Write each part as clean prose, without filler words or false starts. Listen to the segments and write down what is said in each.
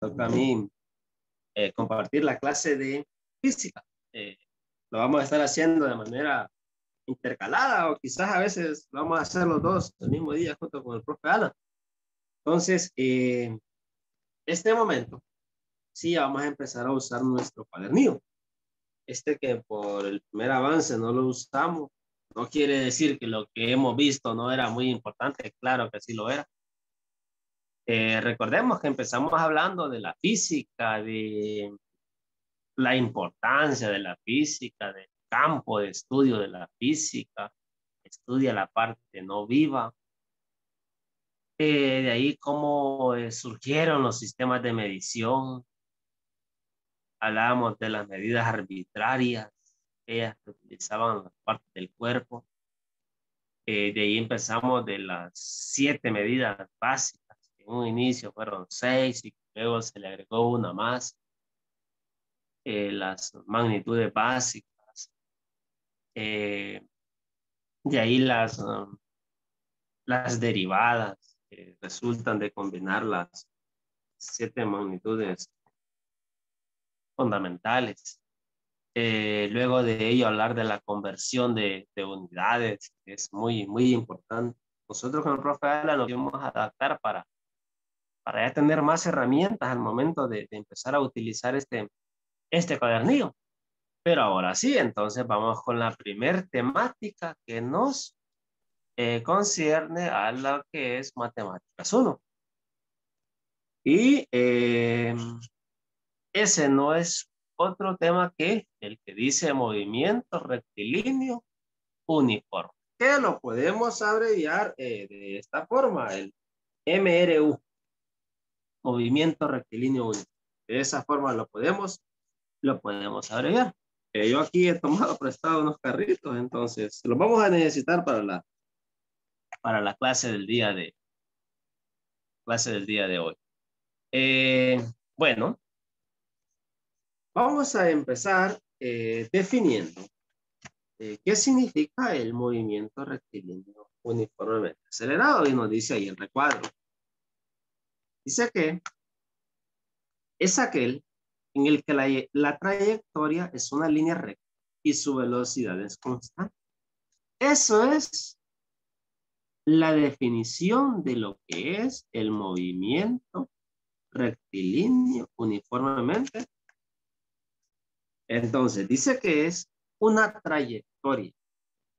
toca a mí compartir la clase de física. Lo vamos a estar haciendo de manera intercalada o quizás a veces lo vamos a hacer los dos el mismo día junto con el profe Alan. Entonces, este momento, sí, vamos a empezar a usar nuestro cuadernillo. Que por el primer avance no lo usamos, no quiere decir que lo que hemos visto no era muy importante, claro que sí lo era. Recordemos que empezamos hablando de la física, de la importancia de la física, del campo de estudio de la física, estudia la parte no viva. De ahí cómo surgieron los sistemas de medición. Hablábamos de las medidas arbitrarias, ellas que utilizaban las partes del cuerpo. De ahí empezamos de las 7 medidas básicas. En un inicio fueron 6 y luego se le agregó una más. Las magnitudes básicas. De ahí las derivadas que resultan de combinar las 7 magnitudes fundamentales. Luego de ello hablar de la conversión de unidades, que es muy, muy importante. Nosotros con el profe Alan nos íbamos a adaptar para ya tener más herramientas al momento de empezar a utilizar este cuadernillo. Pero ahora sí, entonces vamos con la primer temática que nos concierne a lo que es Matemáticas 1. Y ese no es otro tema que el que dice movimiento rectilíneo uniforme, que lo podemos abreviar de esta forma, el MRU, movimiento rectilíneo uniforme. De esa forma lo podemos abreviar. Yo aquí he tomado prestado unos carritos, entonces los vamos a necesitar para la clase del día de hoy. Bueno, vamos a empezar definiendo qué significa el movimiento rectilíneo uniformemente acelerado, y nos dice ahí el recuadro. Dice que es aquel en el que la trayectoria es una línea recta y su velocidad es constante. Eso es la definición de lo que es el movimiento rectilíneo uniformemente. Entonces dice que es una trayectoria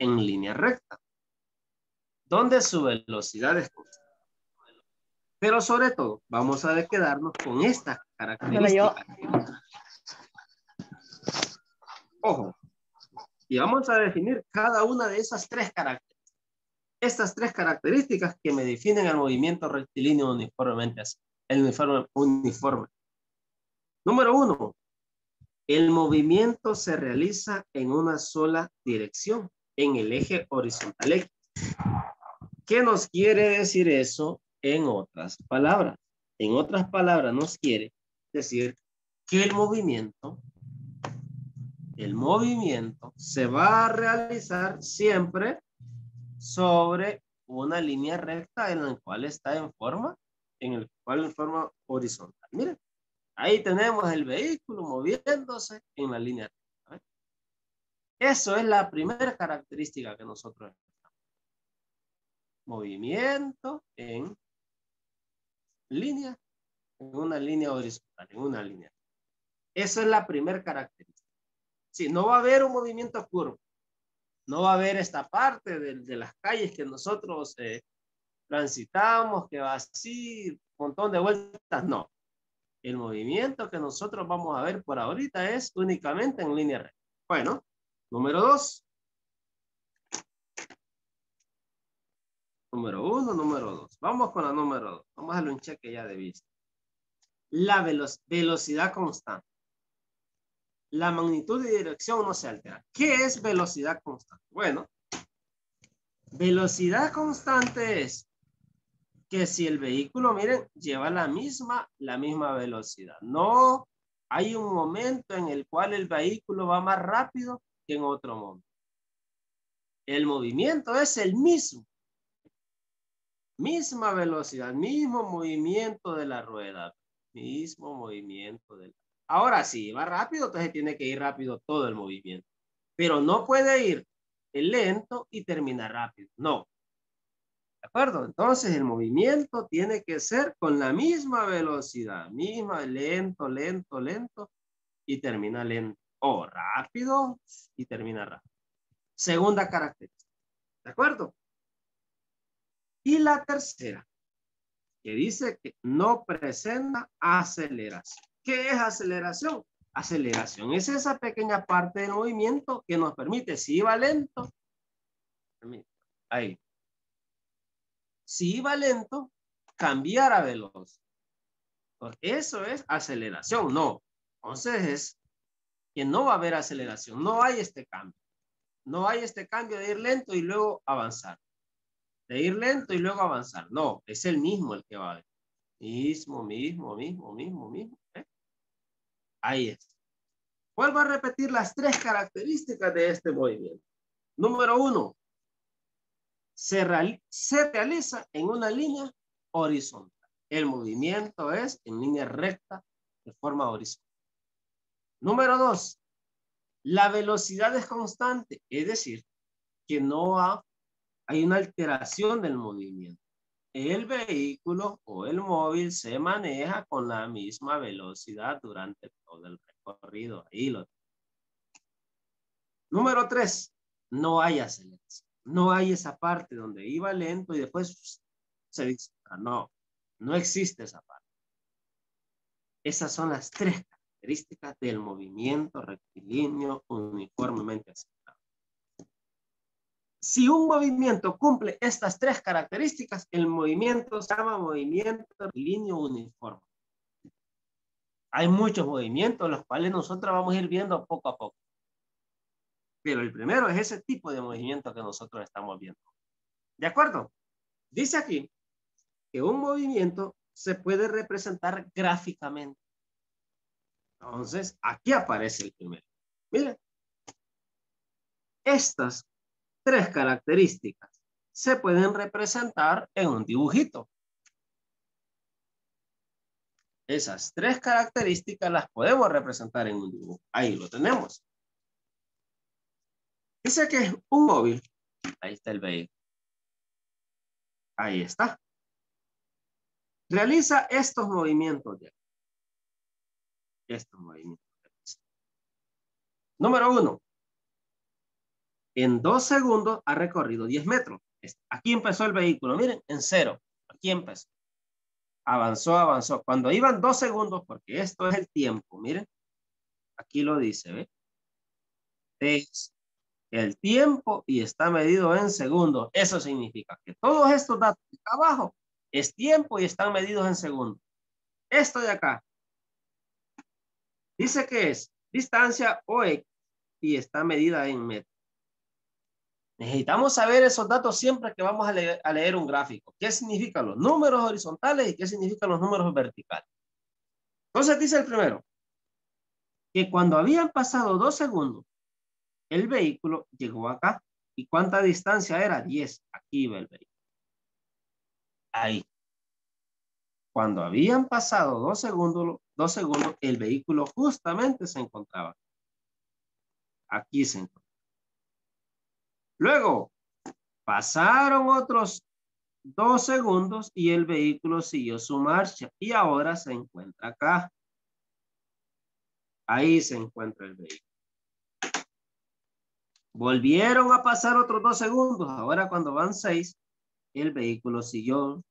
en línea recta donde su velocidad es constante. Pero sobre todo vamos a quedarnos con esta característica. Ojo, y vamos a definir cada una de esas 3 características. Estas 3 características que me definen el movimiento rectilíneo uniformemente así. El uniforme. Número 1. El movimiento se realiza en una sola dirección, en el eje horizontal X. ¿Qué nos quiere decir eso en otras palabras? En otras palabras nos quiere decir que el movimiento se va a realizar siempre sobre una línea recta en la cual está en forma horizontal. Miren, ahí tenemos el vehículo moviéndose en la línea recta. Eso es la primera característica que nosotros necesitamos. Movimiento en línea, en una línea horizontal, en una línea. Esa es la primera característica. Sí, no va a haber un movimiento curvo. No va a haber esta parte de las calles que nosotros transitamos, que va así, un montón de vueltas. No. El movimiento que nosotros vamos a ver por ahorita es únicamente en línea recta. Bueno, número 2. Número 1, número 2. Vamos con la número 2. Vamos a darle un cheque ya de vista. La velocidad constante. La magnitud y dirección no se altera. ¿Qué es velocidad constante? Bueno, velocidad constante es que si el vehículo, miren, lleva la misma velocidad. No hay un momento en el cual el vehículo va más rápido que en otro momento. El movimiento es el mismo. Misma velocidad, mismo movimiento de la rueda. Mismo movimiento. Ahora sí, va rápido, entonces tiene que ir rápido todo el movimiento. Pero no puede ir lento y terminar rápido. No. ¿De acuerdo? Entonces el movimiento tiene que ser con la misma velocidad. Misma, lento, lento, lento y termina lento. O rápido y termina rápido. Segunda característica. ¿De acuerdo? Y la tercera, que dice que no presenta aceleración. ¿Qué es aceleración? Aceleración es esa pequeña parte del movimiento que nos permite, si iba lento, ahí. Si iba lento, cambiar a veloz. Eso es aceleración, no. Entonces es que no va a haber aceleración, no hay este cambio. No hay este cambio de ir lento y luego avanzar. De ir lento y luego avanzar. No, es el mismo el que va a haber. Mismo. ¿Eh? Ahí es. Vuelvo a repetir las tres características de este movimiento. Número 1. Se realiza en una línea horizontal. El movimiento es en línea recta de forma horizontal. Número 2. La velocidad es constante, es decir, que no hay una alteración del movimiento. El vehículo o el móvil se maneja con la misma velocidad durante todo el recorrido. Ahí lo. Número 3. No hay aceleración. No hay esa parte donde iba lento y después se dispara. No, no existe esa parte. Esas son las tres características del movimiento rectilíneo uniformemente aceptado. Si un movimiento cumple estas tres características, el movimiento se llama movimiento rectilíneo uniforme. Hay muchos movimientos, los cuales nosotros vamos a ir viendo poco a poco. Pero el primero es ese tipo de movimiento que nosotros estamos viendo. ¿De acuerdo? Dice aquí que un movimiento se puede representar gráficamente. Entonces, aquí aparece el primero. Miren, estas tres características se pueden representar en un dibujito. Esas tres características las podemos representar en un dibujo. Ahí lo tenemos. Dice que es un móvil. Ahí está el vehículo. Ahí está. Realiza estos movimientos de aquí. Estos movimientos. Número 1. En 2 segundos ha recorrido 10 metros. Aquí empezó el vehículo. Miren, en 0. Aquí empezó. Avanzó. Cuando iban 2 segundos, porque esto es el tiempo, miren. Aquí lo dice, ¿ve? Es el tiempo y está medido en segundos. Eso significa que todos estos datos de acá abajo es tiempo y están medidos en segundos. Esto de acá dice que es distancia o X y está medida en metros. Necesitamos saber esos datos siempre que vamos a leer un gráfico. ¿Qué significan los números horizontales y qué significan los números verticales? Entonces dice el primero, que cuando habían pasado 2 segundos, el vehículo llegó acá. ¿Y cuánta distancia era? 10. Aquí va el vehículo. Ahí. Cuando habían pasado 2 segundos, el vehículo justamente se encontraba. Aquí se encontraba. Luego, pasaron otros 2 segundos y el vehículo siguió su marcha y ahora se encuentra acá. Ahí se encuentra el vehículo. Volvieron a pasar otros 2 segundos. Ahora cuando van 6, el vehículo siguió.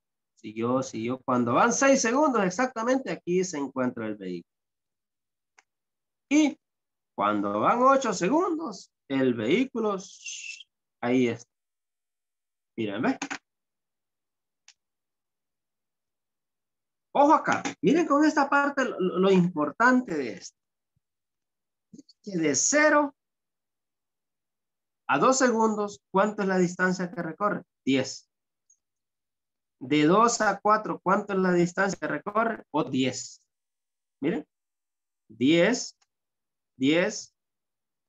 Cuando van 6 segundos exactamente, aquí se encuentra el vehículo. Y cuando van 8 segundos, el vehículo, ahí está. Miren, ¿ves? Ojo acá. Miren con esta parte lo importante de esto. Que de 0 a 2 segundos, ¿cuánto es la distancia que recorre? 10. De 2 a 4, ¿cuánto es la distancia que recorre? O 10. Miren. 10, 10,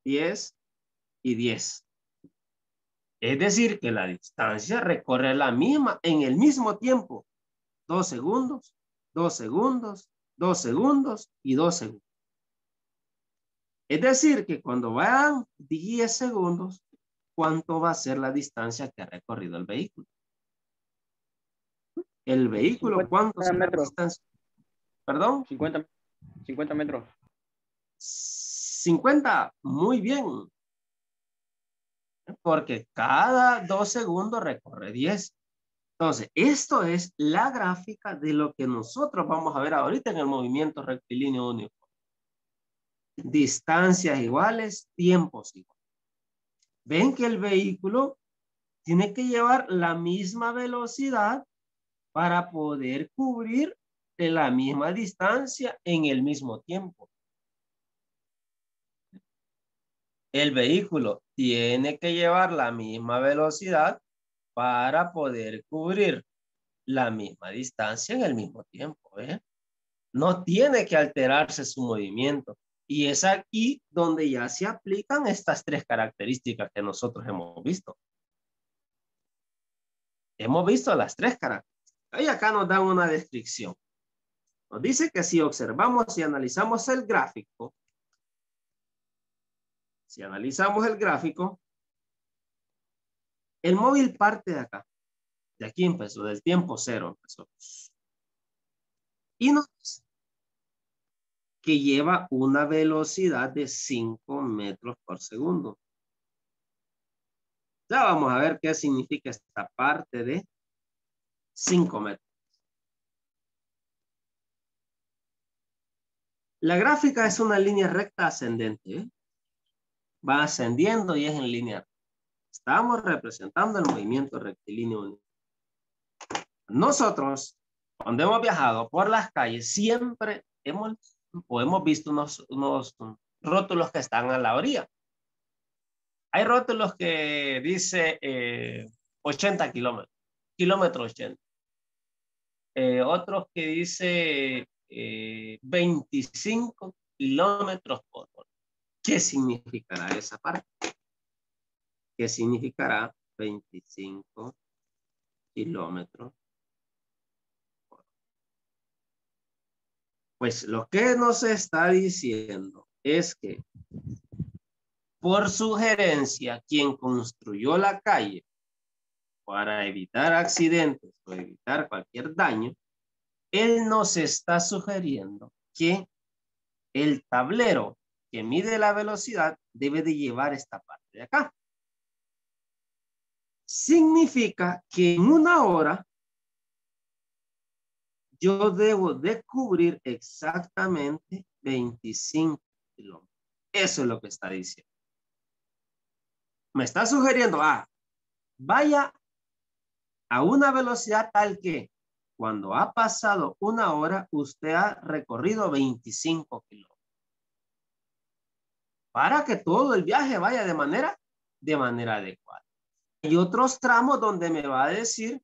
10 y 10. Es decir, que la distancia recorre la misma en el mismo tiempo. 2 segundos, 2 segundos, 2 segundos y 2 segundos. Es decir, que cuando vayan 10 segundos, ¿cuánto va a ser la distancia que ha recorrido el vehículo? El vehículo, ¿cuánto es la distancia? ¿Perdón? 50 metros. 50, muy bien. Porque cada 2 segundos recorre 10. Entonces, esto es la gráfica de lo que nosotros vamos a ver ahorita en el movimiento rectilíneo único. Distancias iguales, tiempos iguales. Ven que el vehículo tiene que llevar la misma velocidad para poder cubrir la misma distancia en el mismo tiempo. El vehículo tiene que llevar la misma velocidad para poder cubrir la misma distancia en el mismo tiempo. No tiene que alterarse su movimiento. Y es aquí donde ya se aplican estas 3 características que nosotros hemos visto. Hemos visto las 3 características. Y acá nos dan una descripción. Nos dice que si observamos y analizamos el gráfico, el móvil parte de acá. De aquí empezó, del tiempo cero empezó. Y nos dice que lleva una velocidad de 5 metros por segundo. Ya vamos a ver qué significa esta parte de 5 metros. La gráfica es una línea recta ascendente. Va ascendiendo y es en línea. Estamos representando el movimiento rectilíneo. Nosotros, cuando hemos viajado por las calles, siempre hemos visto unos rótulos que están a la orilla. Hay rótulos que dice 80 kilómetros, kilómetro 80. Otros que dice 25 kilómetros por hora. ¿Qué significará esa parte? ¿Qué significará 25 kilómetros? Pues lo que nos está diciendo es que por sugerencia, quien construyó la calle para evitar accidentes o evitar cualquier daño, él nos está sugiriendo que el tablero que mide la velocidad debe de llevar esta parte de acá. Significa que en una hora yo debo de cubrir exactamente 25 kilómetros. Eso es lo que está diciendo. Me está sugiriendo, vaya a una velocidad tal que cuando ha pasado una hora, usted ha recorrido 25 kilómetros. Para que todo el viaje vaya de manera adecuada. Hay otros tramos donde me va a decir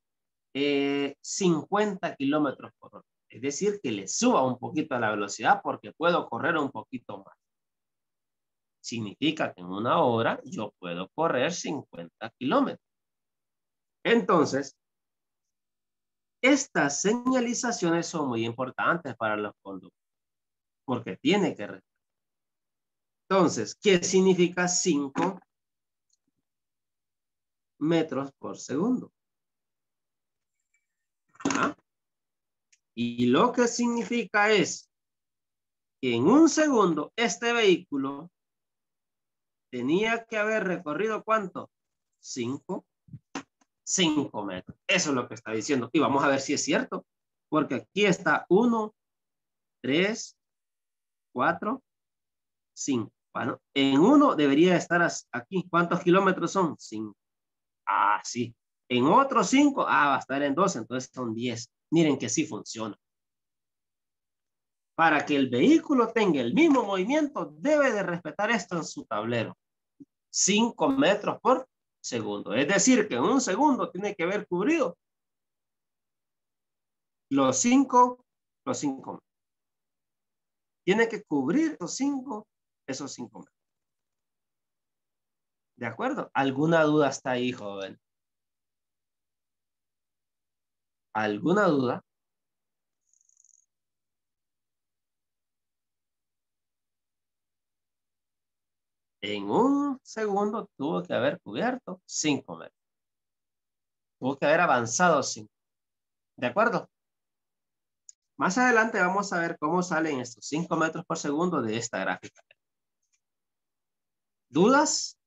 50 kilómetros por hora. Es decir, que le suba un poquito a la velocidad porque puedo correr un poquito más. Significa que en una hora yo puedo correr 50 kilómetros. Entonces, estas señalizaciones son muy importantes para los conductores porque tiene que respetar. Entonces, ¿qué significa 5 metros por segundo? Y lo que significa es que en un segundo este vehículo tenía que haber recorrido ¿cuánto? 5 metros. Eso es lo que está diciendo. Y vamos a ver si es cierto. Porque aquí está 1, 3, 4, 5. Bueno, en 1 debería estar aquí. ¿Cuántos kilómetros son? 5. Sí. En otro 5, va a estar en 2, entonces son 10. Miren que sí funciona. Para que el vehículo tenga el mismo movimiento, debe de respetar esto en su tablero. 5 metros por segundo. Es decir, que en un segundo tiene que haber cubrido los 5 metros. Tiene que cubrir esos 5 metros. ¿De acuerdo? ¿Alguna duda hasta ahí, joven? ¿Alguna duda? En un segundo tuvo que haber cubierto 5 metros. Tuvo que haber avanzado 5. ¿De acuerdo? Más adelante vamos a ver cómo salen estos 5 metros por segundo de esta gráfica. ¿Dudas?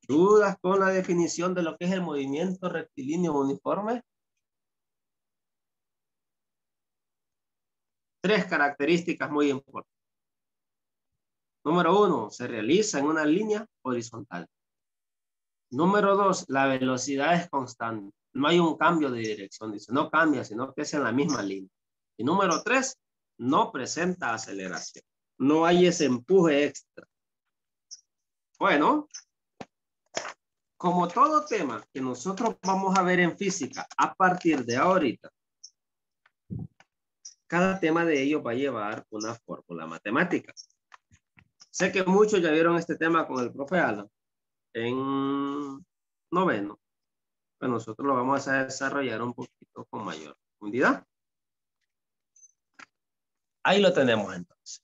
¿Dudas con la definición de lo que es el movimiento rectilíneo uniforme? 3 características muy importantes. Número 1, se realiza en una línea horizontal. Número 2, la velocidad es constante. No hay un cambio de dirección, dice, no cambia, sino que es en la misma línea. Y número 3, no presenta aceleración. No hay ese empuje extra. Bueno, como todo tema que nosotros vamos a ver en física a partir de ahorita, cada tema de ellos va a llevar una fórmula matemática. Sé que muchos ya vieron este tema con el profe Alan en noveno, pero nosotros lo vamos a desarrollar un poquito con mayor profundidad. Ahí lo tenemos entonces.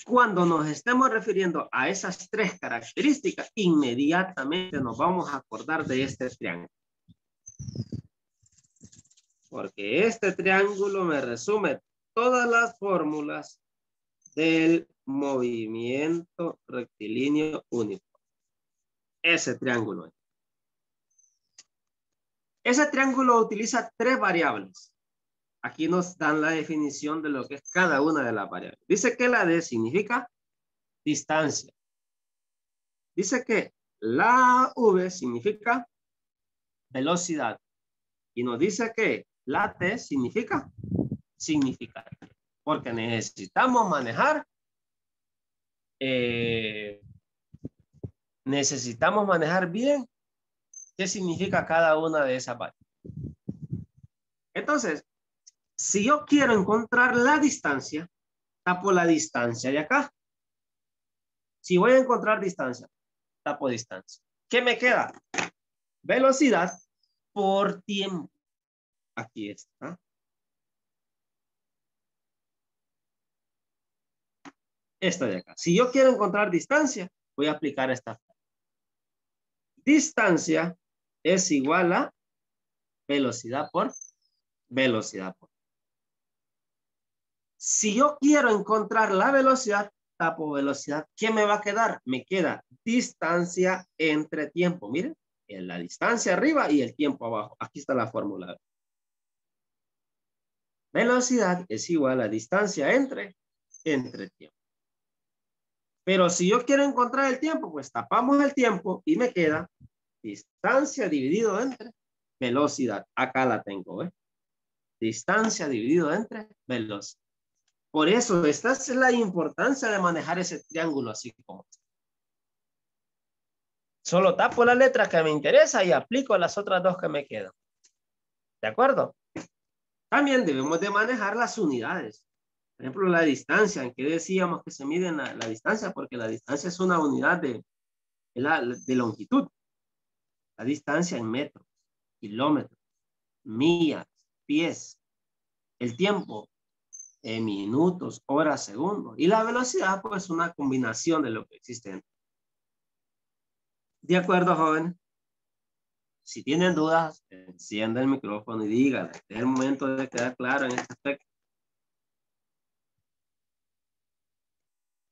Cuando nos estemos refiriendo a esas 3 características, inmediatamente nos vamos a acordar de este triángulo. Porque este triángulo me resume todas las fórmulas del movimiento rectilíneo uniforme. Ese triángulo. Ese triángulo utiliza 3 variables. Aquí nos dan la definición de lo que es cada una de las variables. Dice que la D significa distancia. Dice que la V significa velocidad. Y nos dice que la T significa significante. Porque necesitamos manejar bien qué significa cada una de esas variables. Entonces, si yo quiero encontrar la distancia, tapo la distancia de acá. Si voy a encontrar distancia, tapo distancia. ¿Qué me queda? Velocidad por tiempo. Aquí está. Esta de acá. Si yo quiero encontrar distancia, voy a aplicar esta. Distancia es igual a velocidad por velocidad. Si yo quiero encontrar la velocidad, tapo velocidad. ¿Qué me va a quedar? Me queda distancia entre tiempo. Miren, la distancia arriba y el tiempo abajo. Aquí está la fórmula. Velocidad es igual a distancia entre tiempo. Pero si yo quiero encontrar el tiempo, pues tapamos el tiempo y me queda distancia dividido entre velocidad. Acá la tengo, ¿eh? Distancia dividido entre velocidad. Por eso, esta es la importancia de manejar ese triángulo así como este. Solo tapo la letra que me interesa y aplico las otras 2 que me quedan. ¿De acuerdo? También debemos de manejar las unidades. Por ejemplo, la distancia. ¿En qué decíamos que se mide la distancia? Porque la distancia es una unidad de longitud. La distancia en metros, kilómetros, millas, pies. El tiempo en minutos, horas, segundos. Y la velocidad, pues, una combinación de lo que existe. ¿De acuerdo, jóvenes? Si tienen dudas, encienda el micrófono y díganle. Es el momento de quedar claro en este aspecto.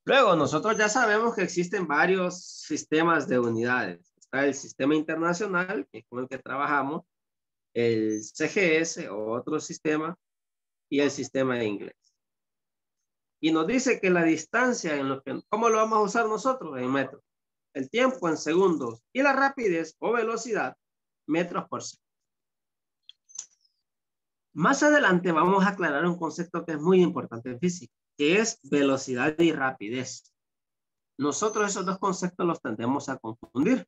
Luego, nosotros ya sabemos que existen varios sistemas de unidades. Está el sistema internacional, que es con el que trabajamos, el CGS o otro sistema, y el sistema inglés. Y nos dice que la distancia, ¿cómo lo vamos a usar nosotros? En metros. El tiempo en segundos y la rapidez o velocidad, metros por segundo. Más adelante vamos a aclarar un concepto que es muy importante en física, que es velocidad y rapidez. Nosotros esos 2 conceptos los tendemos a confundir.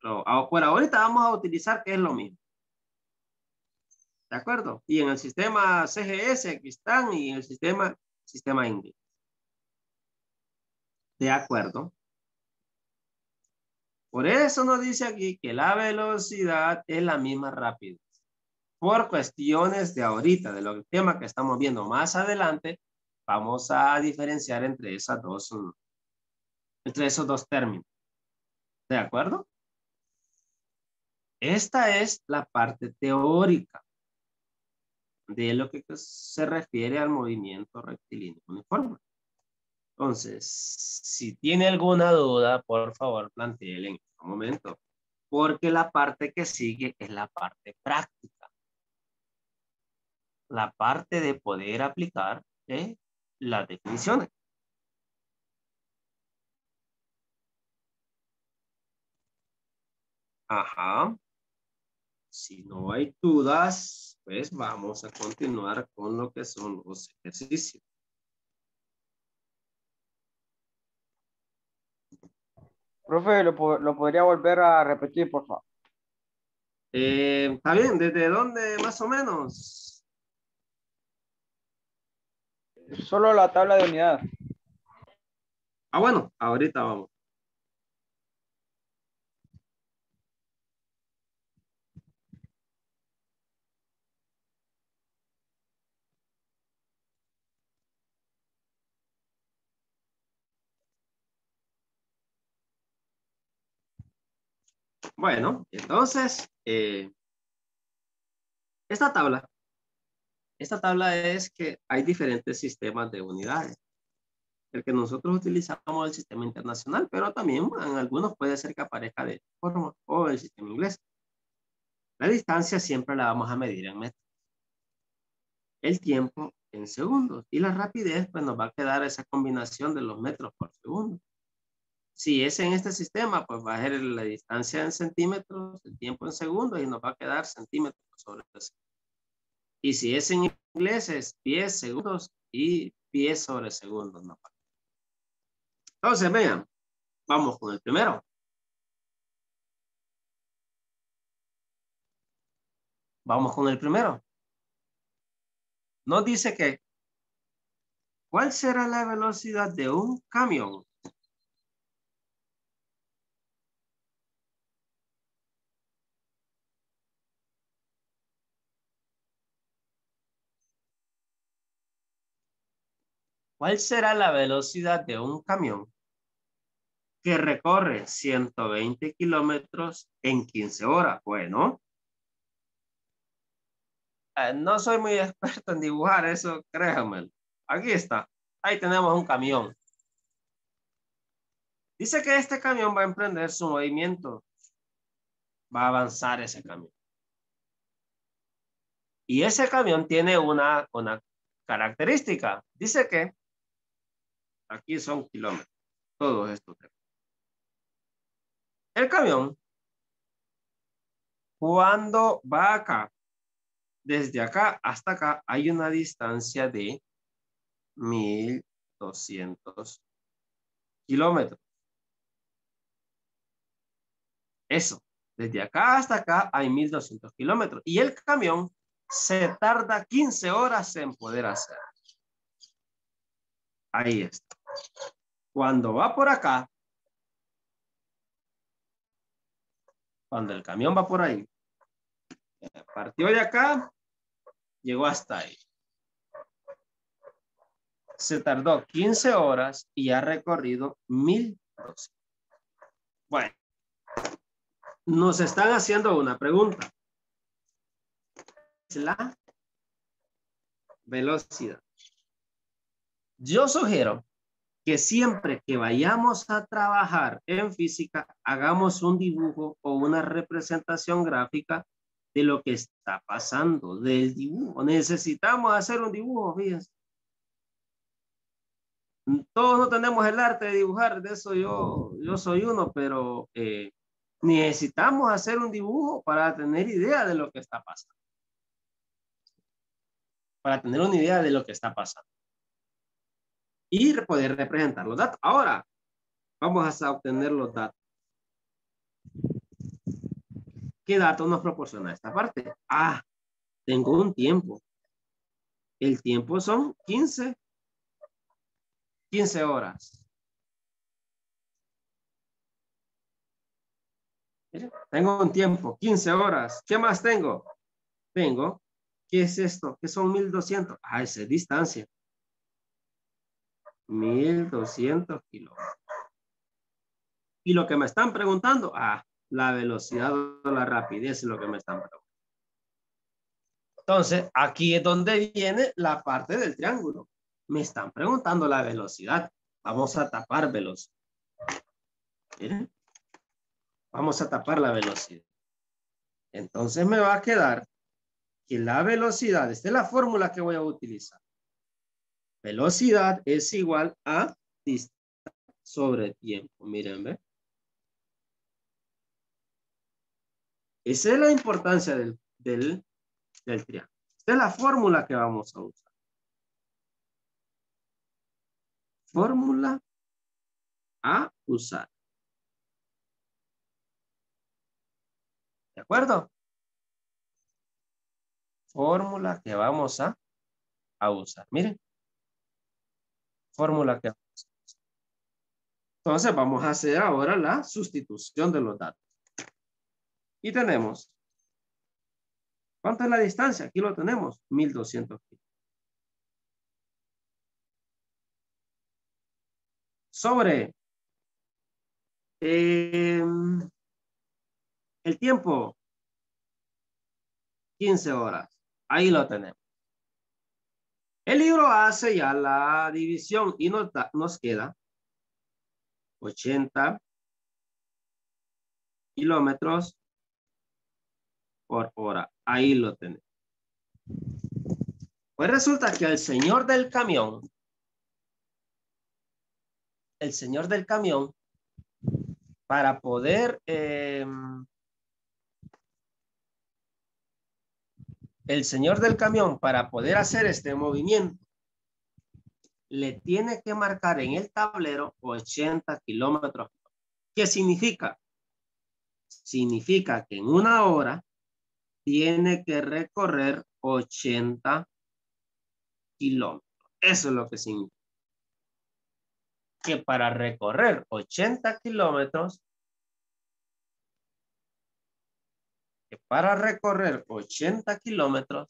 Pero por ahorita vamos a utilizar que es lo mismo. ¿De acuerdo? Y en el sistema CGS aquí están y en el sistema inglés. ¿De acuerdo? Por eso nos dice aquí que la velocidad es la misma rapidez. Por cuestiones de ahorita, de los temas que estamos viendo más adelante, vamos a diferenciar entre esos dos términos. ¿De acuerdo? Esta es la parte teórica de lo que se refiere al movimiento rectilíneo uniforme. Entonces, si tiene alguna duda, por favor, plantéele en este momento, porque la parte que sigue es la parte práctica. La parte de poder aplicar las definiciones. Ajá. Si no hay dudas, pues vamos a continuar con lo que son los ejercicios. Profe, ¿lo podría volver a repetir, por favor? Está bien, ¿desde dónde más o menos? Solo la tabla de unidad. Ah, bueno, ahorita vamos. Bueno, entonces, esta tabla es que hay diferentes sistemas de unidades. El que nosotros utilizamos es el sistema internacional, pero también en algunos puede ser que aparezca de forma o el sistema inglés. La distancia siempre la vamos a medir en metros. El tiempo en segundos. Y la rapidez, pues nos va a quedar esa combinación de los metros por segundo. Si es en este sistema, pues va a ser la distancia en centímetros, el tiempo en segundos y nos va a quedar centímetros sobre eso. Y si es en inglés, es pies, segundos y pies sobre segundos. ¿No? Entonces, vean, vamos con el primero. Vamos con el primero. Nos dice que, ¿cuál será la velocidad de un camión? ¿Cuál será la velocidad de un camión que recorre 120 kilómetros en 15 horas? Bueno, no soy muy experto en dibujar eso, créanme. Aquí está. Ahí tenemos un camión. Dice que este camión va a emprender su movimiento. Va a avanzar ese camión. Y ese camión tiene una característica. Dice que aquí son kilómetros. Todos estos. El camión, cuando va acá, desde acá hasta acá, hay una distancia de 1200 kilómetros. Eso, desde acá hasta acá hay 1200 kilómetros. Y el camión se tarda 15 horas en poder hacer. Ahí está. Cuando va por acá, cuando el camión va por ahí, partió de acá, llegó hasta ahí. Se tardó 15 horas y ha recorrido 1200. Bueno, nos están haciendo una pregunta. Es la velocidad. Yo sugiero que siempre que vayamos a trabajar en física, hagamos un dibujo o una representación gráfica de lo que está pasando, del dibujo. Necesitamos hacer un dibujo, fíjense. Todos no tenemos el arte de dibujar, de eso yo soy uno, pero necesitamos hacer un dibujo para tener idea de lo que está pasando. Para tener una idea de lo que está pasando. Y poder representar los datos. Ahora, vamos a obtener los datos. ¿Qué datos nos proporciona esta parte? Ah, tengo un tiempo. El tiempo son 15 horas. Tengo un tiempo, 15 horas. ¿Qué más tengo? Tengo, ¿qué es esto? ¿Qué son 1200? Ah, esa es distancia. 1200 kilómetros. Y lo que me están preguntando, la velocidad o la rapidez es lo que me están preguntando. Entonces, aquí es donde viene la parte del triángulo. Me están preguntando la velocidad. Vamos a tapar velocidad. Miren. Vamos a tapar la velocidad. Entonces me va a quedar que la velocidad, esta es la fórmula que voy a utilizar. Velocidad es igual a distancia sobre tiempo. Miren, ¿ve? Esa es la importancia del triángulo. Esta es la fórmula que vamos a usar. Fórmula a usar. ¿De acuerdo? Fórmula que vamos a usar. Miren. Fórmula que vamos a usar. Entonces vamos a hacer ahora la sustitución de los datos. Y tenemos. ¿Cuánto es la distancia? Aquí lo tenemos. 1200 kilómetros. Sobre el tiempo. 15 horas. Ahí lo tenemos. El libro hace ya la división y nos queda 80 kilómetros por hora. Ahí lo tenemos. Pues resulta que el señor del camión, para poder, para poder hacer este movimiento, le tiene que marcar en el tablero 80 kilómetros. ¿Qué significa? Significa que en una hora tiene que recorrer 80 kilómetros. Eso es lo que significa. Que para recorrer 80 kilómetros,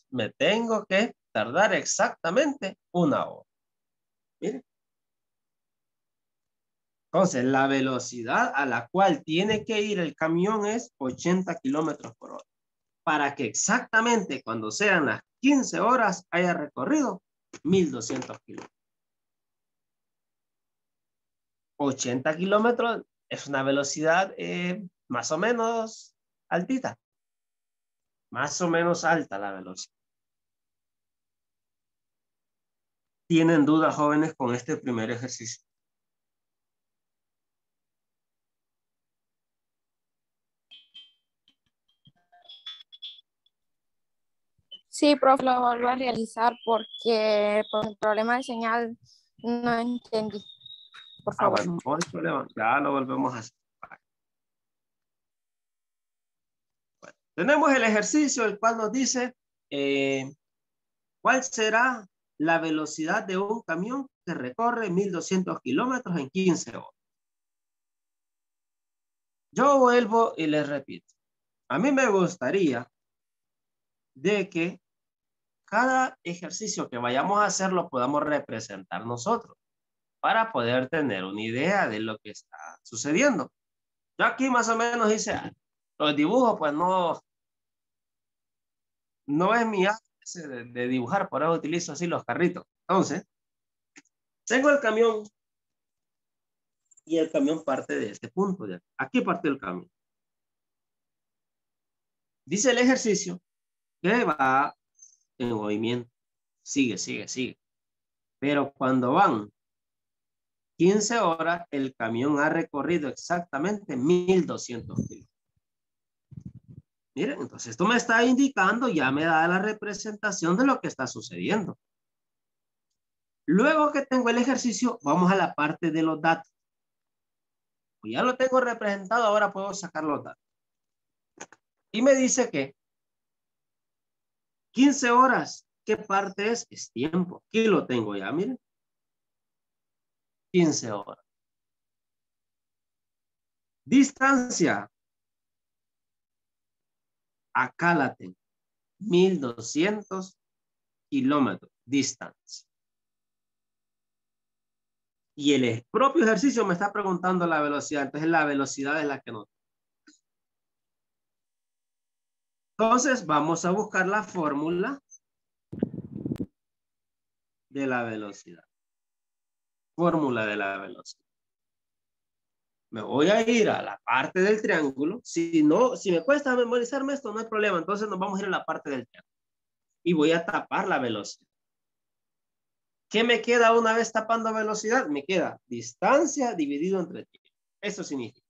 me tengo que tardar exactamente una hora. Miren. Entonces, la velocidad a la cual tiene que ir el camión es 80 kilómetros por hora. Para que exactamente cuando sean las 15 horas haya recorrido 1200 kilómetros. 80 kilómetros es una velocidad más o menos altita. Más o menos alta la velocidad. ¿Tienen dudas, jóvenes, con este primer ejercicio? Sí, profe, lo vuelvo a realizar porque por el problema de señal no entendí. Por favor. Bueno, no hay problema. Ya lo volvemos a hacer. Bueno, tenemos el ejercicio, el cual nos dice ¿cuál será la velocidad de un camión que recorre 1200 kilómetros en 15 horas? Yo vuelvo y les repito. A mí me gustaría de que cada ejercicio que vayamos a hacer lo podamos representar nosotros para poder tener una idea de lo que está sucediendo. Yo aquí más o menos hice los dibujos, pues no es mi arte de dibujar, por eso utilizo así los carritos. Entonces, tengo el camión y el camión parte de este punto. De aquí partió el camión. Dice el ejercicio que va en movimiento. Sigue, sigue, sigue. Pero cuando van 15 horas, el camión ha recorrido exactamente 1200 kilómetros. Miren, entonces esto me está indicando, ya me da la representación de lo que está sucediendo. Luego que tengo el ejercicio, vamos a la parte de los datos. Pues ya lo tengo representado, ahora puedo sacar los datos. Y me dice que 15 horas, ¿qué parte es? Es tiempo. Aquí lo tengo ya, miren. 15 horas. Distancia. Acá la tengo. 1200 kilómetros. Distancia. Y el propio ejercicio me está preguntando la velocidad. Entonces la velocidad es la que nos... Entonces vamos a buscar la fórmula de la velocidad. Fórmula de la velocidad. Me voy a ir a la parte del triángulo. Si no, si me cuesta memorizarme esto, no hay problema. Entonces nos vamos a ir a la parte del triángulo. Y voy a tapar la velocidad. ¿Qué me queda una vez tapando velocidad? Me queda distancia dividido entre tiempo. Eso significa.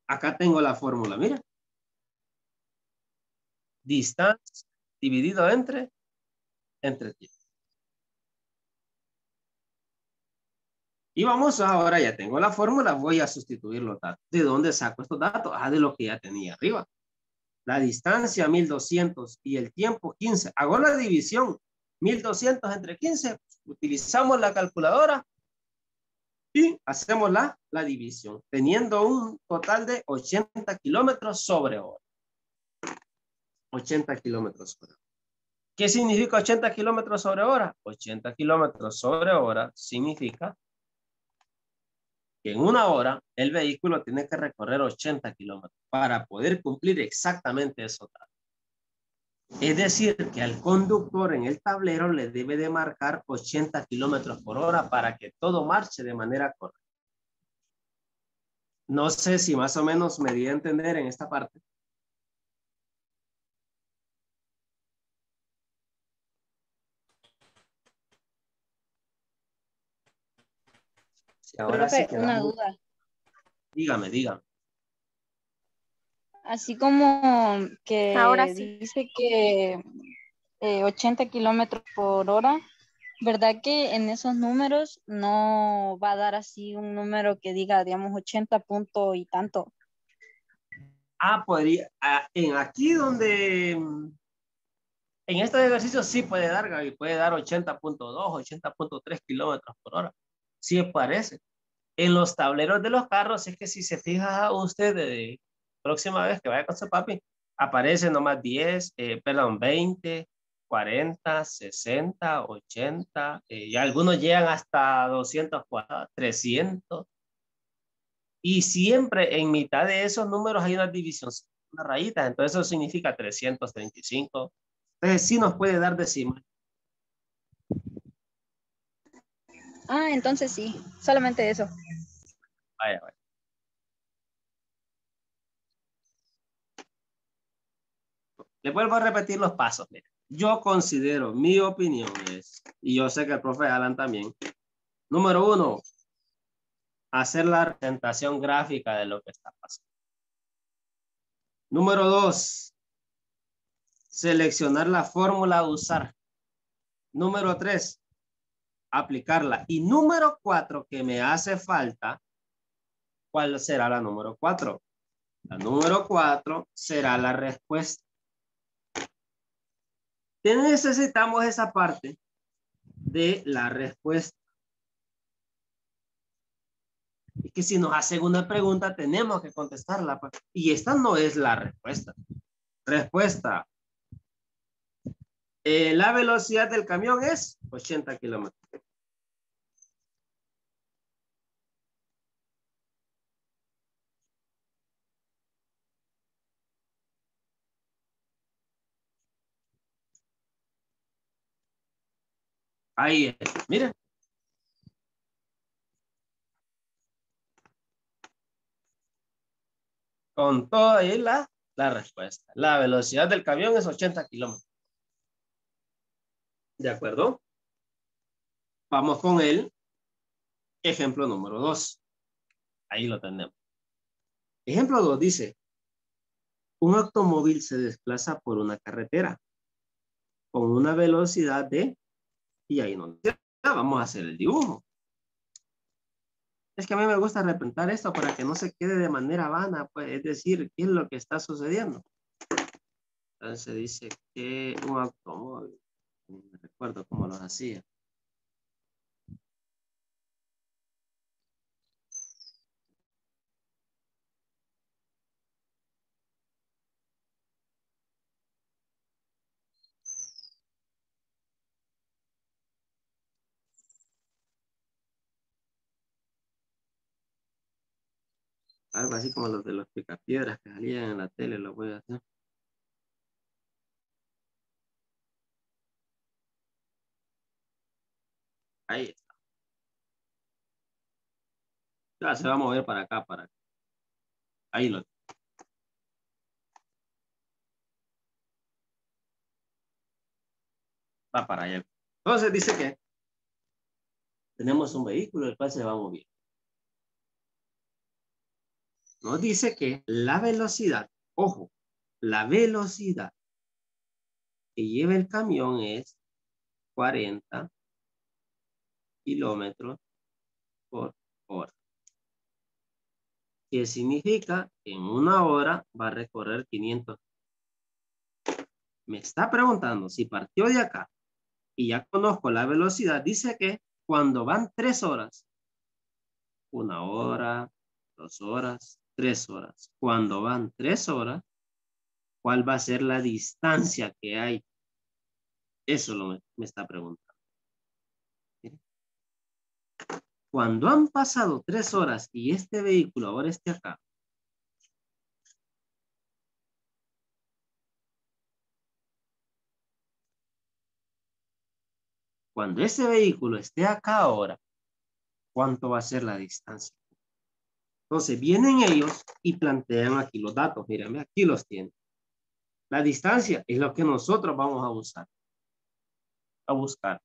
Acá tengo la fórmula, mira. Distancia dividido entre tiempo. Y vamos ahora, ya tengo la fórmula, voy a sustituir los datos. ¿De dónde saco estos datos? Ah, de lo que ya tenía arriba. La distancia 1200 y el tiempo 15. Hago la división. 1200 entre 15. Utilizamos la calculadora y hacemos la división. Teniendo un total de 80 kilómetros sobre hora. 80 kilómetros por hora. ¿Qué significa 80 kilómetros sobre hora? 80 kilómetros sobre hora significa que en una hora el vehículo tiene que recorrer 80 kilómetros para poder cumplir exactamente eso. Es decir, que al conductor en el tablero le debe de marcar 80 kilómetros por hora para que todo marche de manera correcta. No sé si más o menos me di a entender en esta parte. Sí, ahora sí Profe, una quedamos. duda. Dígame, dígame. Así como Ahora que sí. dice que 80 kilómetros por hora, ¿verdad que en esos números no va a dar así un número que diga, digamos, 80 punto y tanto? Ah, podría. En aquí donde. En estos ejercicios sí puede dar, Gaby. Puede dar 80.2, 80.3 kilómetros por hora. Sí parece. En los tableros de los carros es que si se fija usted de próxima vez que vaya con su papi, aparece nomás 10, perdón, 20, 40, 60, 80, y algunos llegan hasta 200, 300. Y siempre en mitad de esos números hay una división, una rayita, entonces eso significa 335. Entonces sí nos puede dar decimal. Ah, entonces sí, solamente eso. Vaya, vaya. Le vuelvo a repetir los pasos. Mira. Yo considero, mi opinión es, y yo sé que el profe Alan también, número 1, hacer la representación gráfica de lo que está pasando. Número 2, seleccionar la fórmula a usar. Número 3, aplicarla. Y número 4, que me hace falta, ¿cuál será la número 4? La número 4 será la respuesta. Necesitamos esa parte de la respuesta. Es que si nos hacen una pregunta, tenemos que contestarla. Y esta no es la respuesta. Respuesta. La velocidad del camión es 80 kilómetros. Ahí es. Miren. Con toda ahí la respuesta. La velocidad del camión es 80 kilómetros. ¿De acuerdo? Vamos con el ejemplo número 2. Ahí lo tenemos. Ejemplo 2 dice, un automóvil se desplaza por una carretera con una velocidad de, y ahí no, vamos a hacer el dibujo. Es que a mí me gusta representar esto para que no se quede de manera vana, pues, es decir, ¿qué es lo que está sucediendo? Entonces dice que un automóvil, no me recuerdo cómo lo hacía. Algo así como los de los picapiedras que salían en la tele, lo voy a hacer. Ahí está. Ya se va a mover para acá, para acá. Ahí lo. Va para allá. Entonces dice que tenemos un vehículo el cual se va a mover. Nos dice que la velocidad, ojo, la velocidad que lleva el camión es 40 kilómetros por hora. ¿Qué significa? Que en una hora va a recorrer 500. Me está preguntando si partió de acá y ya conozco la velocidad. Dice que cuando van 3 horas, 1 hora, 2 horas, 3 horas. Cuando van 3 horas, ¿cuál va a ser la distancia que hay? Eso me está preguntando. Cuando han pasado 3 horas y este vehículo ahora esté acá, cuando ese vehículo esté acá ahora, ¿cuánto va a ser la distancia? Entonces vienen ellos y plantean aquí los datos. Miren, aquí los tienen. La distancia es lo que nosotros vamos a usar. A buscar.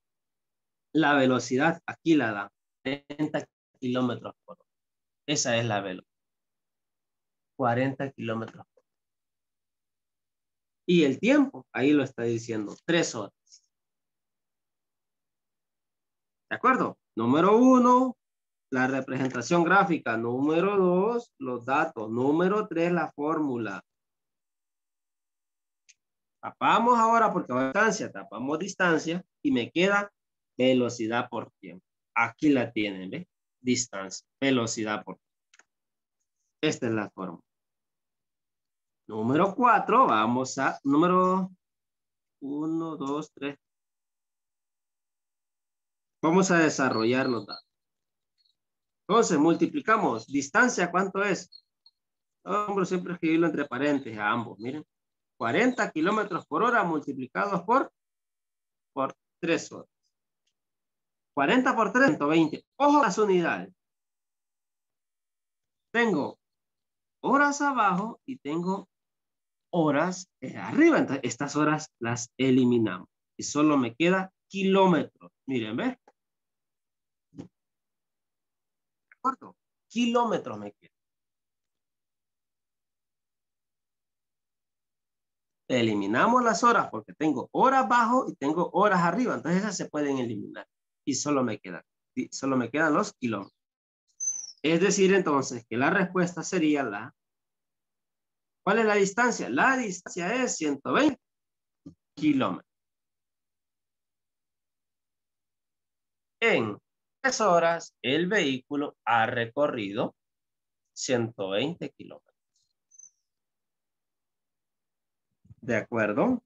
La velocidad, aquí la dan. 30 kilómetros por hora. Esa es la velocidad. 40 kilómetros por hora. Y el tiempo, ahí lo está diciendo, 3 horas. ¿De acuerdo? Número 1, la representación gráfica. Número 2, los datos. Número 3, la fórmula. Tapamos ahora porque va a distancia. Tapamos distancia y me queda velocidad por tiempo. Aquí la tienen, ¿ve? Distancia, velocidad por tiempo. Esta es la fórmula. Número 4, vamos a número 1, 2, 3. Vamos a desarrollar los datos. Entonces, multiplicamos. Distancia, ¿cuánto es? Hombre, siempre escribirlo entre paréntesis a ambos. Miren. 40 kilómetros por hora multiplicados por 3 horas. 40 por 3, 120. Ojo a las unidades. Tengo horas abajo y tengo horas arriba. Entonces, estas horas las eliminamos. Y solo me queda kilómetros. Miren, ¿ves? ¿De acuerdo? Kilómetros me queda. Eliminamos las horas porque tengo horas abajo y tengo horas arriba. Entonces esas se pueden eliminar. Y solo me quedan los kilómetros. Es decir, entonces, que la respuesta sería la... ¿Cuál es la distancia? La distancia es 120 kilómetros. En 3 horas, el vehículo ha recorrido 120 kilómetros. ¿De acuerdo?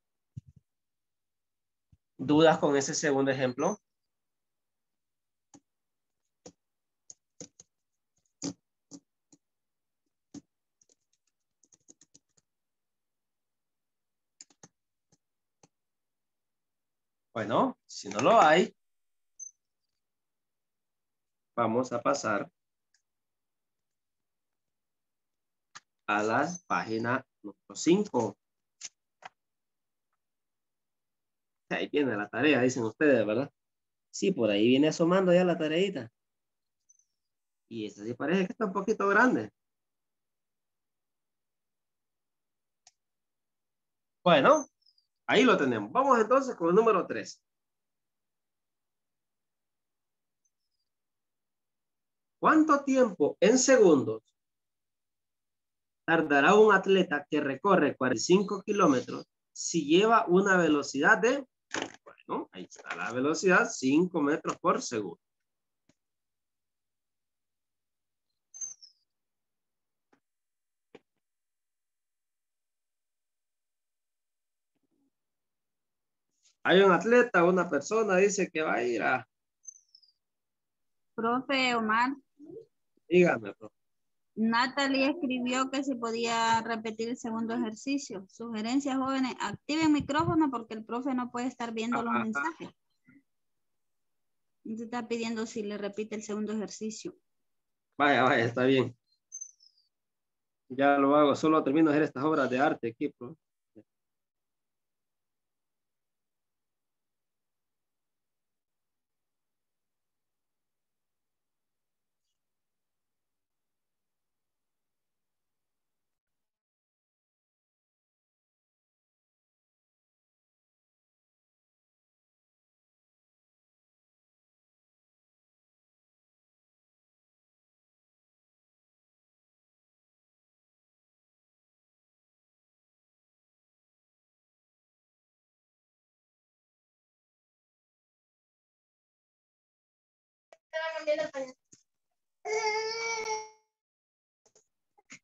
¿Dudas con ese segundo ejemplo? Bueno, si no lo hay, vamos a pasar a la página número 5. Ahí viene la tarea, dicen ustedes, ¿verdad? Sí, por ahí viene asomando ya la tareita. Y esta sí parece que está un poquito grande. Bueno, ahí lo tenemos. Vamos entonces con el número 3. ¿Cuánto tiempo en segundos tardará un atleta que recorre 45 kilómetros si lleva una velocidad de, bueno, ahí está la velocidad, 5 metros por segundo? Hay un atleta, una persona dice que va a ir a... Profe Omar, Dígame, profe. Natalie escribió que se podía repetir el segundo ejercicio. Sugerencias, jóvenes, activen micrófono porque el profe no puede estar viendo los mensajes. Se está pidiendo si le repite el segundo ejercicio. Vaya, vaya, está bien. Ya lo hago, solo termino de hacer estas obras de arte aquí, profe.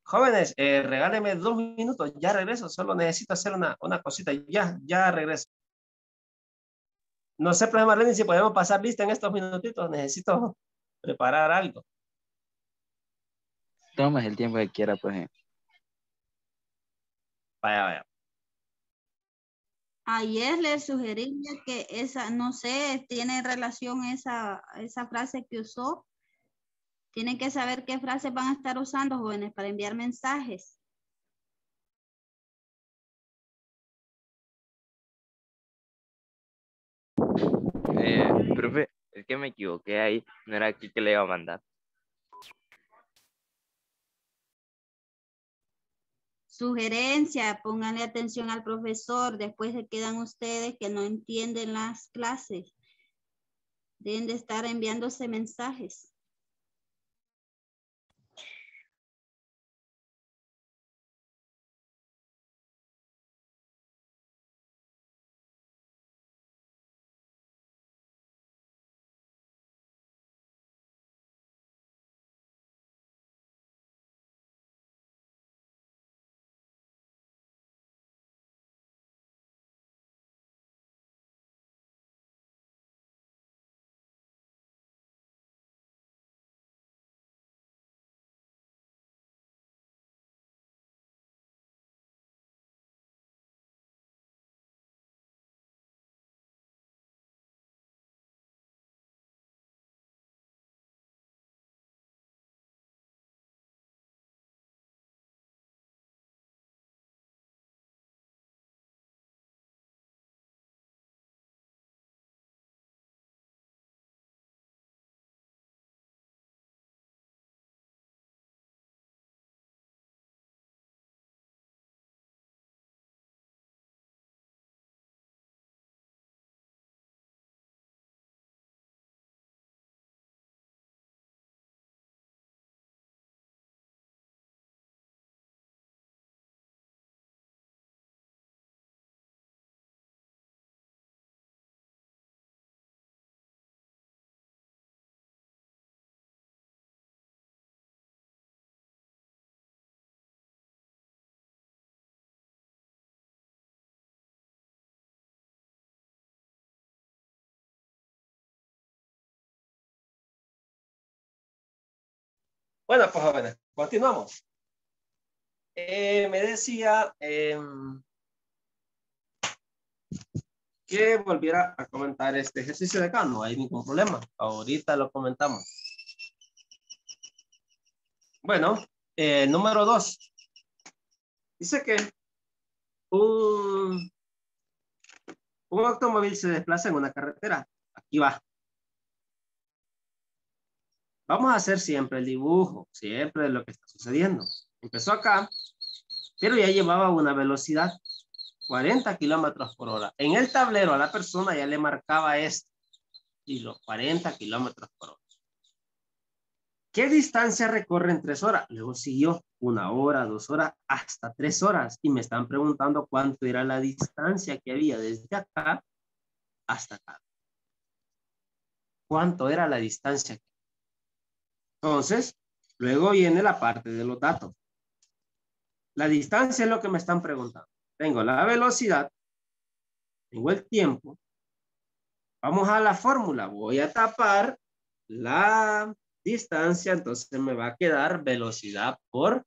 Jóvenes, regálenme 2 minutos, ya regreso, solo necesito hacer una cosita, ya regreso. No sé, profe Marlene, si podemos pasar lista en estos minutitos, necesito preparar algo. Tomes el tiempo que quiera, pues. Vaya, vaya. Ayer le sugería que esa, no sé, tiene relación esa frase que usó. Tienen que saber qué frases van a estar usando, jóvenes, para enviar mensajes. Profe, es que me equivoqué ahí, no era aquí que le iba a mandar. Sugerencia, pónganle atención al profesor, después se quedan ustedes que no entienden las clases. Deben de estar enviándose mensajes. Bueno, pues jóvenes, continuamos. Me decía que volviera a comentar este ejercicio de acá, no hay ningún problema, ahorita lo comentamos. Bueno, número 2. Dice que un automóvil se desplaza en una carretera. Aquí va. Vamos a hacer siempre el dibujo, siempre de lo que está sucediendo. Empezó acá, pero ya llevaba una velocidad 40 kilómetros por hora. En el tablero a la persona ya le marcaba esto y los 40 kilómetros por hora. ¿Qué distancia recorre en 3 horas? Luego siguió 1 hora, 2 horas, hasta 3 horas. Y me están preguntando cuánto era la distancia que había desde acá hasta acá. ¿Cuánto era la distancia? Entonces, luego viene la parte de los datos. La distancia es lo que me están preguntando. Tengo la velocidad, tengo el tiempo. Vamos a la fórmula. Voy a tapar la distancia, entonces me va a quedar velocidad por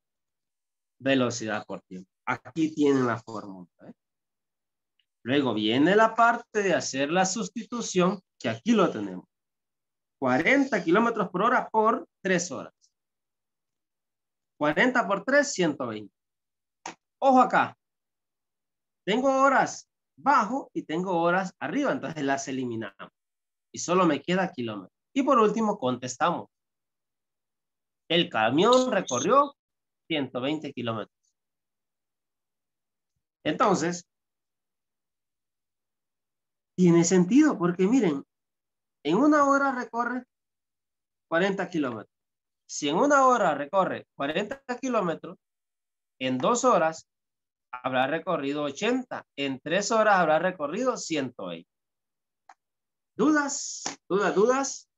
tiempo. Aquí tienen la fórmula. Luego viene la parte de hacer la sustitución, que aquí lo tenemos. 40 kilómetros por hora por 3 horas. 40 por 3, 120. Ojo acá. Tengo horas bajo y tengo horas arriba, entonces las eliminamos. Y solo me queda kilómetros. Y por último, contestamos. El camión recorrió 120 kilómetros. Entonces, tiene sentido, porque miren, en una hora recorre 40 kilómetros. Si en una hora recorre 40 kilómetros, en 2 horas habrá recorrido 80. En 3 horas habrá recorrido 120. ¿Dudas? ¿Dudas?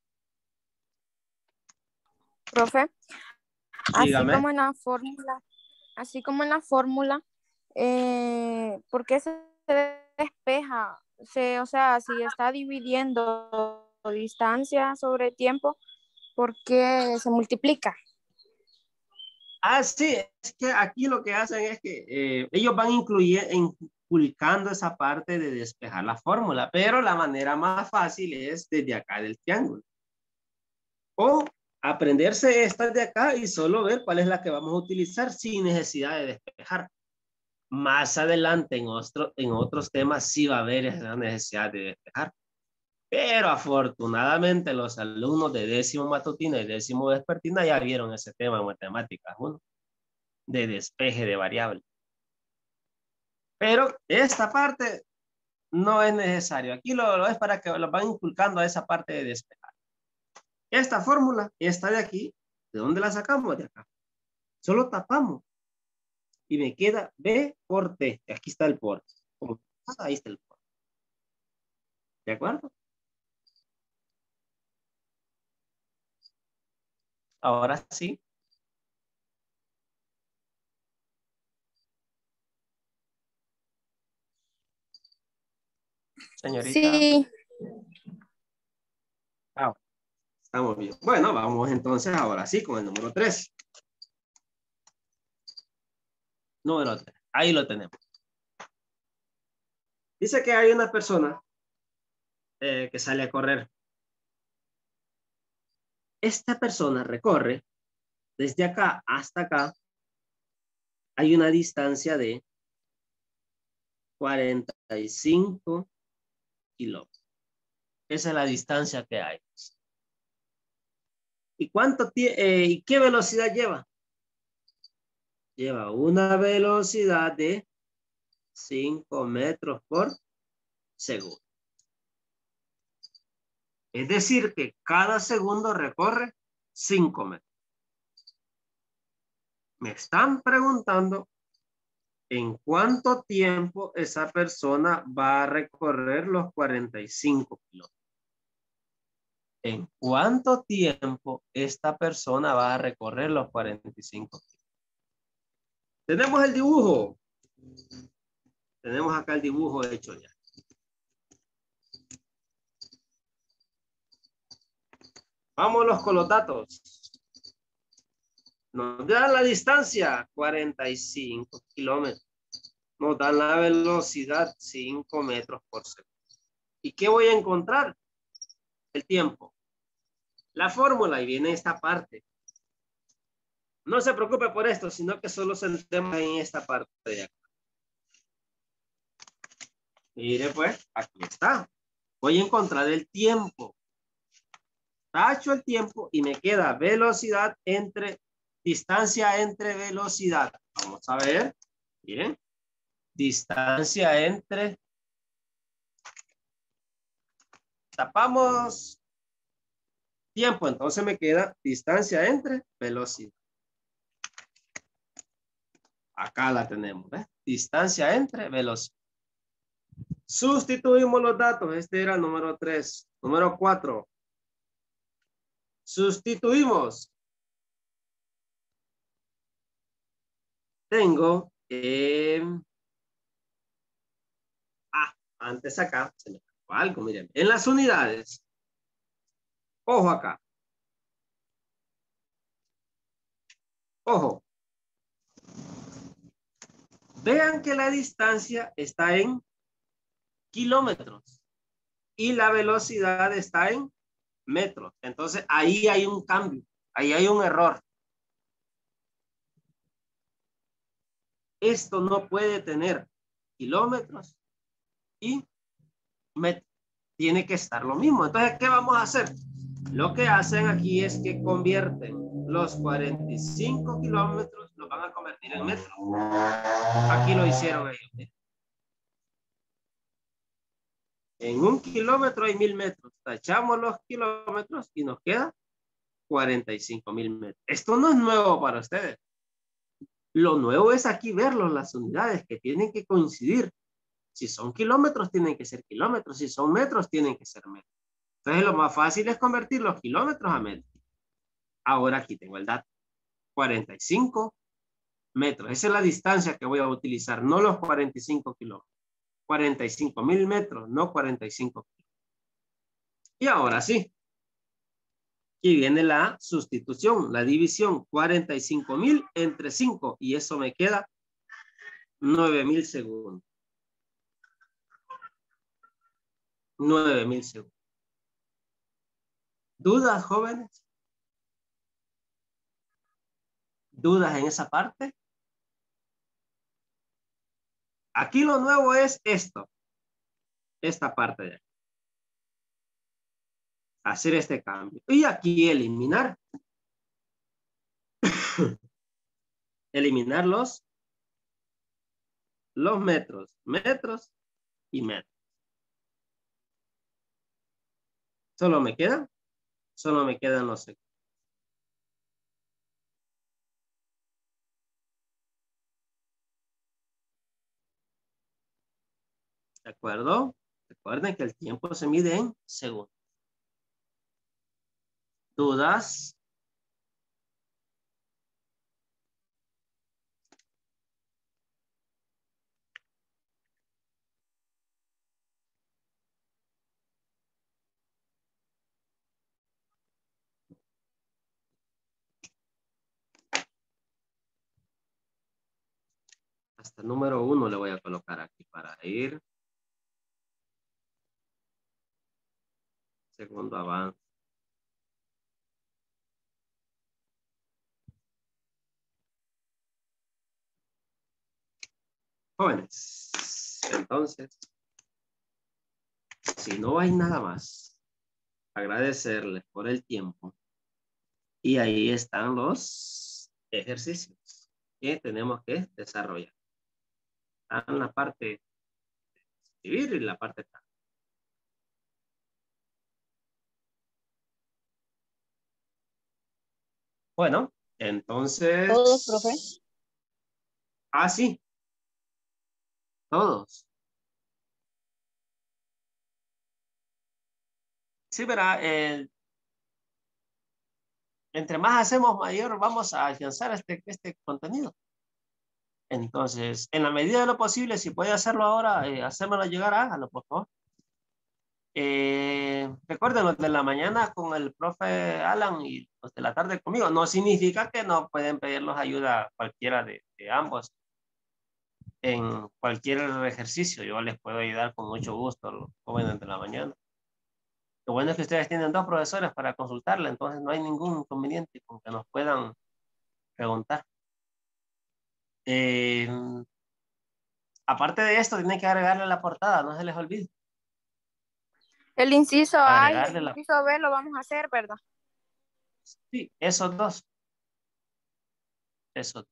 Profe, Dígame. así como en la fórmula, ¿por qué se despeja? O sea, si está dividiendo distancia sobre tiempo, ¿por qué se multiplica? Ah, sí, es que aquí lo que hacen es que ellos van inculcando esa parte de despejar la fórmula, pero la manera más fácil es desde acá del triángulo. O aprenderse estas de acá y solo ver cuál es la que vamos a utilizar sin necesidad de despejar. Más adelante en otros temas sí va a haber esa necesidad de despejar. Pero afortunadamente los alumnos de 10º matutino y 10º vespertina ya vieron ese tema en matemáticas 1, de despeje de variables. Pero esta parte no es necesario. Aquí lo es para que lo van inculcando a esa parte de despejar. Esta fórmula, esta de aquí, ¿de dónde la sacamos? De acá. Solo tapamos. Y me queda B por T. Aquí está el por. Ahí está el por. ¿De acuerdo? Ahora sí. Señorita. Sí. Ah, estamos bien. Bueno, vamos entonces ahora sí con el número 3. Número 3. Ahí lo tenemos. Dice que hay una persona que sale a correr. Esta persona recorre desde acá hasta acá. Hay una distancia de 45 kilómetros. Esa es la distancia que hay. ¿Y qué velocidad lleva? Lleva una velocidad de 5 metros por segundo. Es decir, que cada segundo recorre 5 metros. Me están preguntando en cuánto tiempo esa persona va a recorrer los 45 kilómetros. ¿En cuánto tiempo esta persona va a recorrer los 45 kilómetros? Tenemos el dibujo. Tenemos acá el dibujo hecho ya. Vámonos con los datos. Nos da la distancia, 45 kilómetros. Nos da la velocidad, 5 metros por segundo. ¿Y qué voy a encontrar? El tiempo. La fórmula, y viene esta parte. No se preocupe por esto, sino que solo centremos en esta parte de acá. Mire pues, aquí está. Voy a encontrar el tiempo. Tacho el tiempo y me queda velocidad distancia entre velocidad. Vamos a ver. Miren. Distancia entre. Tapamos tiempo. Entonces me queda distancia entre velocidad. Acá la tenemos. ¿Ves? Distancia entre velocidad. Sustituimos los datos. Este era el número 3. Número 4. Sustituimos. Tengo antes acá se me escapó algo, miren. En las unidades. Ojo acá. Ojo. Vean que la distancia está en kilómetros y la velocidad está en metros. Entonces, ahí hay un cambio, ahí hay un error. Esto no puede tener kilómetros y metros. Tiene que estar lo mismo. Entonces, ¿qué vamos a hacer? Lo que hacen aquí es que convierten los 45 kilómetros, los van a convertir en metros. Aquí lo hicieron ellos. En 1 kilómetro hay 1000 metros. Tachamos los kilómetros y nos queda 45,000 metros. Esto no es nuevo para ustedes. Lo nuevo es aquí verlos, las unidades que tienen que coincidir. Si son kilómetros, tienen que ser kilómetros. Si son metros, tienen que ser metros. Entonces, lo más fácil es convertir los kilómetros a metros. Ahora aquí tengo el dato. 45 metros. Esa es la distancia que voy a utilizar, no los 45 kilómetros. 45,000 metros, no 45 kilómetros. Y ahora sí. Aquí viene la sustitución, la división. 45,000 entre 5. Y eso me queda 9,000 segundos. 9,000 segundos. ¿Dudas, jóvenes? ¿Dudas en esa parte? Aquí lo nuevo es esto. Esta parte de aquí. Hacer este cambio. Y aquí eliminar. Eliminar los metros. Metros y metros. Solo me quedan los segundos. ¿De acuerdo? Recuerden que el tiempo se mide en segundos. ¿Dudas? Hasta el número 1 le voy a colocar aquí para ir. Segundo avance. Jóvenes, entonces, si no hay nada más, agradecerles por el tiempo. Y ahí están los ejercicios que tenemos que desarrollar. En la parte de escribir y la parte práctica. Bueno, entonces. ¿Todos, profe? Ah, sí. Todos. Sí, verá, entre más hacemos, mayor vamos a alcanzar este contenido. Entonces, en la medida de lo posible, si puede hacerlo ahora, hacérmelo llegar, hágalo, por favor. Recuerden, los de la mañana con el profe Alan y los de la tarde conmigo. No significa que no pueden pedirnos ayuda cualquiera de ambos en cualquier ejercicio. Yo les puedo ayudar con mucho gusto a los jóvenes de la mañana. Lo bueno es que ustedes tienen 2 profesores para consultarle, entonces no hay ningún inconveniente con que nos puedan preguntar. Aparte de esto, tienen que agregarle la portada, no se les olvide. El inciso A y Agregarle el inciso B lo vamos a hacer, ¿verdad? Sí, esos dos. Esos dos.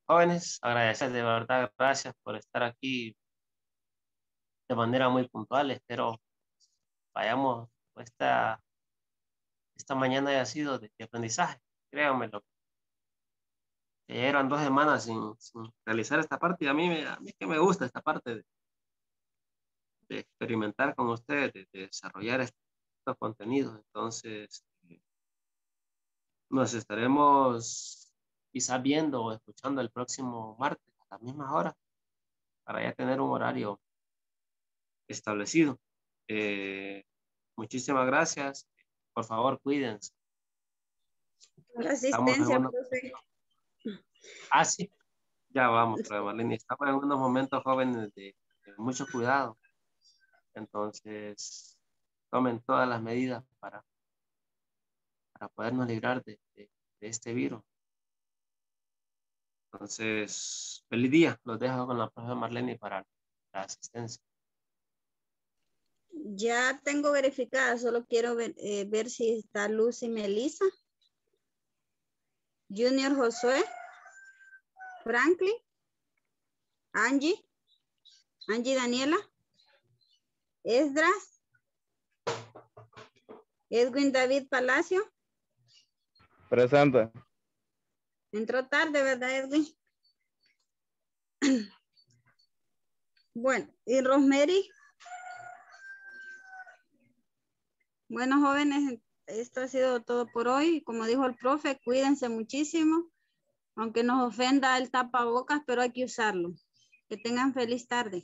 Jóvenes, agradecer de verdad, gracias por estar aquí de manera muy puntual. Espero vayamos esta mañana haya sido de aprendizaje. Créanmelo. Eran 2 semanas sin realizar esta parte y a mí es que me gusta esta parte de experimentar con ustedes, de desarrollar estos contenidos. Entonces, nos estaremos quizás viendo o escuchando el próximo martes a las mismas horas para ya tener un horario establecido. Muchísimas gracias. Por favor, cuídense. La Estamos en asistencia, unos... profe. Ah, sí. Ya vamos, profe Marlene. Estamos en unos momentos jóvenes de mucho cuidado. Entonces, tomen todas las medidas para podernos librar de este virus. Entonces, feliz día. Los dejo con la profe Marlene para la asistencia. Ya tengo verificada, solo quiero ver si está Lucy Melissa, Junior Josué, Franklin, Angie Daniela, Esdras, Edwin David Palacio. Presente. Entró tarde, ¿verdad, Edwin? Bueno, y Rosemary. Bueno, jóvenes, esto ha sido todo por hoy. Como dijo el profe, cuídense muchísimo. Aunque nos ofenda el tapabocas, pero hay que usarlo. Que tengan feliz tarde.